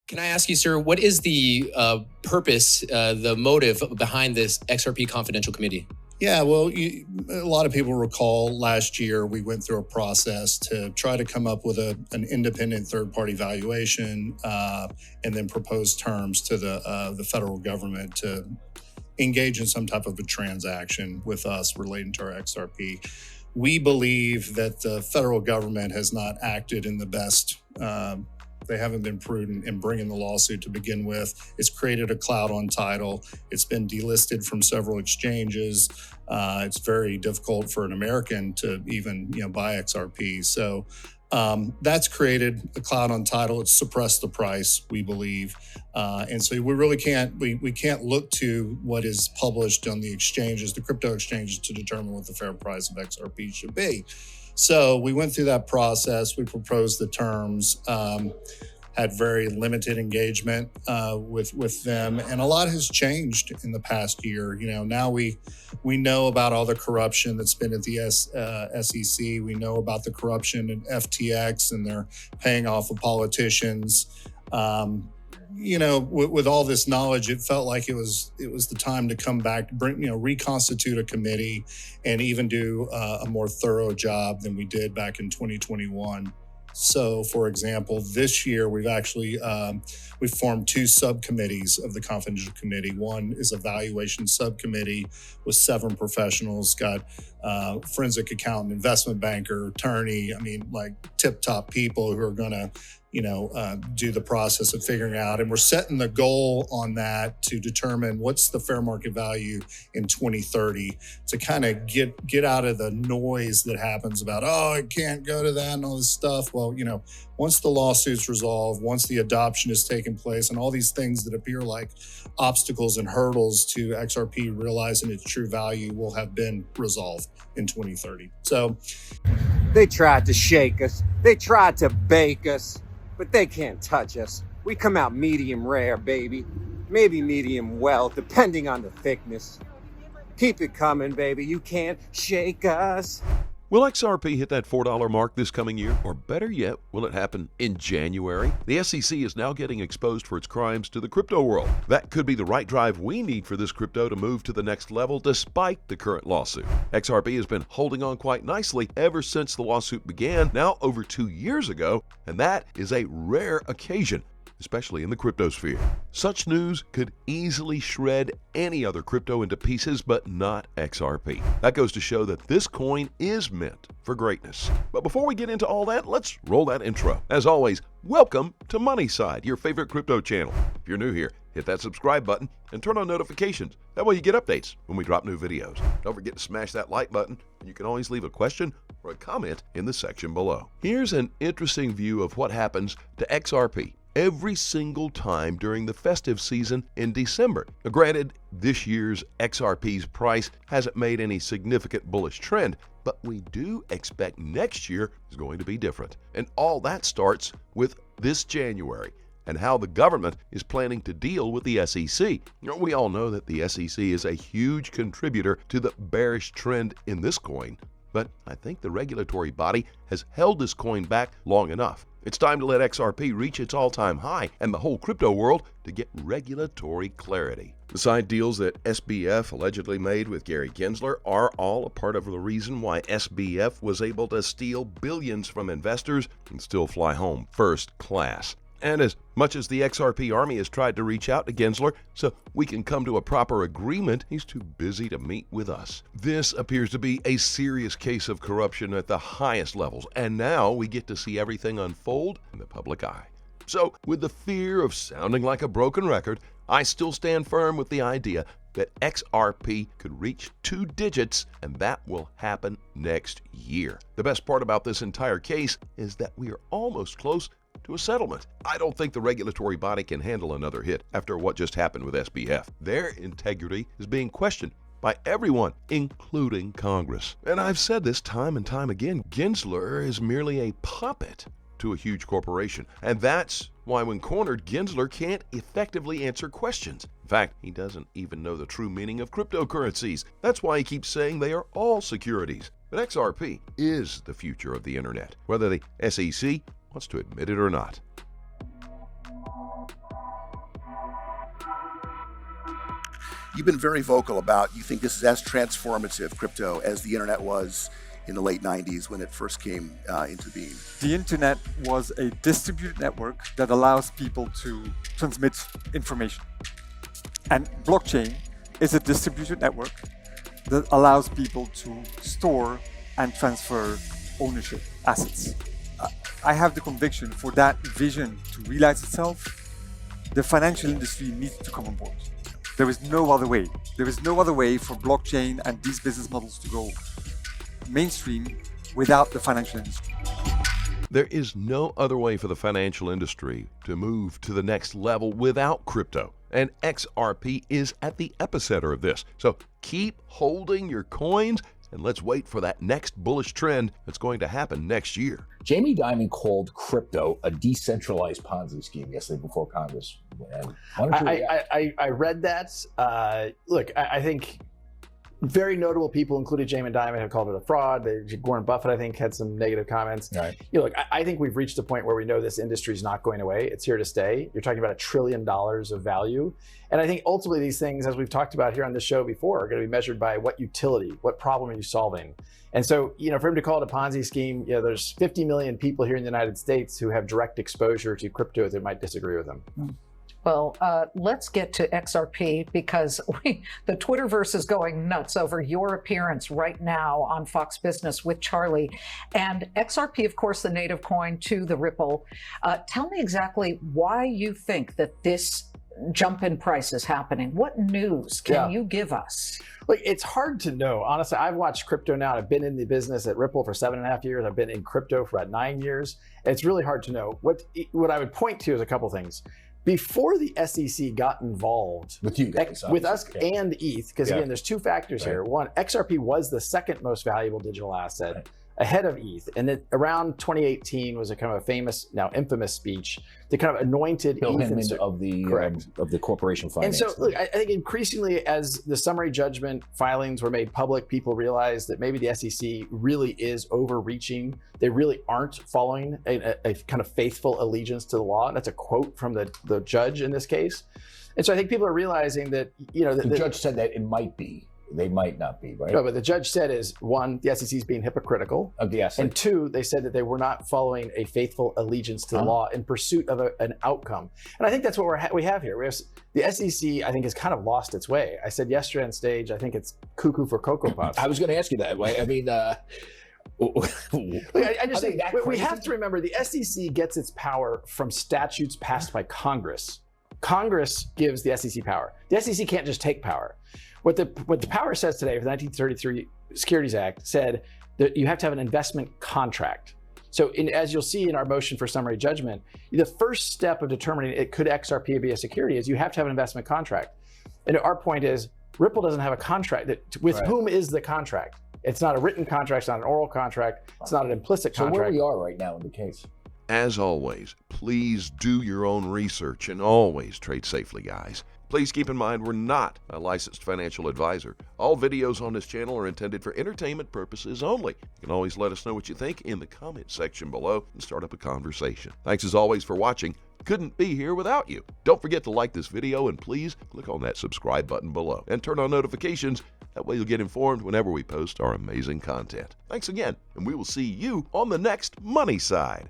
Can I ask you, sir, what is the purpose, the motive behind this XRP Confidential Committee? Yeah, well, a lot of people recall last year we went through a process to try to come up with an independent third-party valuation and then propose terms to the federal government to engage in some type of a transaction with us relating to our XRP. We believe that the federal government has not acted in the best. They haven't been prudent in bringing the lawsuit to begin with. It's created a cloud on title. It's been delisted from several exchanges. It's very difficult for an American to even buy XRP. So that's created a cloud on title. It's suppressed the price, we believe. And so we really can't look to what is published on the exchanges, the crypto exchanges, to determine what the fair price of XRP should be. So we went through that process. We proposed the terms, had very limited engagement with them, and a lot has changed in the past year. Now we know about all the corruption that's been at the SEC. We know about the corruption at FTX, and they're paying off of politicians. With all this knowledge, it felt like it was the time to come back, reconstitute a committee, and even do a more thorough job than we did back in 2021. So, for example, this year we've actually we've formed two subcommittees of the Confidential Committee. One is a valuation subcommittee with 7 professionals, got forensic accountant, investment banker, attorney. Tip-top people who are going to do the process of figuring out. And we're setting the goal on that to determine what's the fair market value in 2030 to kind of get out of the noise that happens about, it can't go to that and all this stuff. Well, once the lawsuit's resolved, once the adoption has taken place, and all these things that appear like obstacles and hurdles to XRP realizing its true value will have been resolved in 2030. So they tried to shake us. They tried to bake us. But they can't touch us. We come out medium rare, baby. Maybe medium well, depending on the thickness. Keep it coming, baby. You can't shake us. Will XRP hit that $4 mark this coming year? Or better yet, will it happen in January? The SEC is now getting exposed for its crimes to the crypto world. That could be the right drive we need for this crypto to move to the next level despite the current lawsuit. XRP has been holding on quite nicely ever since the lawsuit began, now over 2 years ago, and that is a rare occasion, especially in the crypto sphere. Such news could easily shred any other crypto into pieces, but not XRP. That goes to show that this coin is meant for greatness. But before we get into all that, let's roll that intro. As always, welcome to Moneyside, your favorite crypto channel. If you're new here, hit that subscribe button and turn on notifications. That way you get updates when we drop new videos. Don't forget to smash that like button, and you can always leave a question or a comment in the section below. Here's an interesting view of what happens to XRP every single time during the festive season in December. Now, granted, this year's XRP's price hasn't made any significant bullish trend, but we do expect next year is going to be different. And all that starts with this January and how the government is planning to deal with the SEC. We all know that the SEC is a huge contributor to the bearish trend in this coin, but I think the regulatory body has held this coin back long enough. It's time to let XRP reach its all-time high and the whole crypto world to get regulatory clarity. The side deals that SBF allegedly made with Gary Gensler are all a part of the reason why SBF was able to steal billions from investors and still fly home first class. And as much as the XRP army has tried to reach out to Gensler so we can come to a proper agreement, he's too busy to meet with us. This appears to be a serious case of corruption at the highest levels, and now we get to see everything unfold in the public eye. So, with the fear of sounding like a broken record, I still stand firm with the idea that XRP could reach 2 digits, and that will happen next year. The best part about this entire case is that we are almost close to a settlement. I don't think the regulatory body can handle another hit after what just happened with SBF. Their integrity is being questioned by everyone, including Congress. And I've said this time and time again, Gensler is merely a puppet to a huge corporation. And that's why when cornered, Gensler can't effectively answer questions. In fact, he doesn't even know the true meaning of cryptocurrencies. That's why he keeps saying they are all securities. But XRP is the future of the internet, whether the SEC wants to admit it or not. You've been very vocal about you think this is as transformative, crypto, as the internet was in the late 90s when it first came into being. The internet was a distributed network that allows people to transmit information. And blockchain is a distributed network that allows people to store and transfer ownership assets. I have the conviction for that vision to realize itself, the financial industry needs to come on board. There is no other way. There is no other way for blockchain and these business models to go mainstream without the financial industry. There is no other way for the financial industry to move to the next level without crypto. And XRP is at the epicenter of this. So keep holding your coins and let's wait for that next bullish trend that's going to happen next year. Jamie Dimon called crypto a decentralized Ponzi scheme yesterday before Congress. I read that. Look, I think very notable people, including Jamie Dimon, have called it a fraud. Warren Buffett, I think, had some negative comments. Right. Look, I think we've reached a point where we know this industry is not going away. It's here to stay. You're talking about $1 trillion of value. And I think ultimately these things, as we've talked about here on the show before, are going to be measured by what utility, what problem are you solving? And so, for him to call it a Ponzi scheme, there's 50 million people here in the United States who have direct exposure to crypto that might disagree with him. Well, let's get to XRP because the Twitterverse is going nuts over your appearance right now on Fox Business with Charlie. And XRP, of course, the native coin to the Ripple. Tell me exactly why you think that this jump in price is happening. What news can you give us? Look, it's hard to know. Honestly, I've watched crypto now. I've been in the business at Ripple for 7.5 years. I've been in crypto for about 9 years. It's really hard to know. What I would point to is a couple things. Before the SEC got involved with you guys, with us and ETH, because again, there's two factors here. One, XRP was the second most valuable digital asset ahead of ETH. And then around 2018 was a kind of a famous, now infamous speech that kind of anointed Bill ETH Hinman of the corporation finance. And so, look, I think increasingly as the summary judgment filings were made public, people realized that maybe the SEC really is overreaching. They really aren't following a kind of faithful allegiance to the law. And that's a quote from the judge in this case. And so I think people are realizing that, the judge said that it might be. They might not be, right? No, but the judge said is, one, the SEC is being hypocritical. Yes. And two, they said that they were not following a faithful allegiance to the law in pursuit of an outcome. And I think that's what we have here. The SEC, I think, has kind of lost its way. I said yesterday on stage, I think it's cuckoo for Cocoa Puffs. I was going to ask you that. I mean, I just think we have to remember the SEC gets its power from statutes passed by Congress. Congress gives the SEC power. The SEC can't just take power. What the power says today for the 1933 Securities Act said that you have to have an investment contract. So as you'll see in our motion for summary judgment, the first step of determining could XRP be a security is you have to have an investment contract. And our point is Ripple doesn't have a contract. With whom is the contract? It's not a written contract, it's not an oral contract, it's not an implicit contract. So where we are right now in the case. As always, please do your own research and always trade safely, guys. Please keep in mind we're not a licensed financial advisor. All videos on this channel are intended for entertainment purposes only. You can always let us know what you think in the comment section below and start up a conversation. Thanks as always for watching. Couldn't be here without you. Don't forget to like this video and please click on that subscribe button below and turn on notifications. That way you'll get informed whenever we post our amazing content. Thanks again, and we will see you on the next Money Side.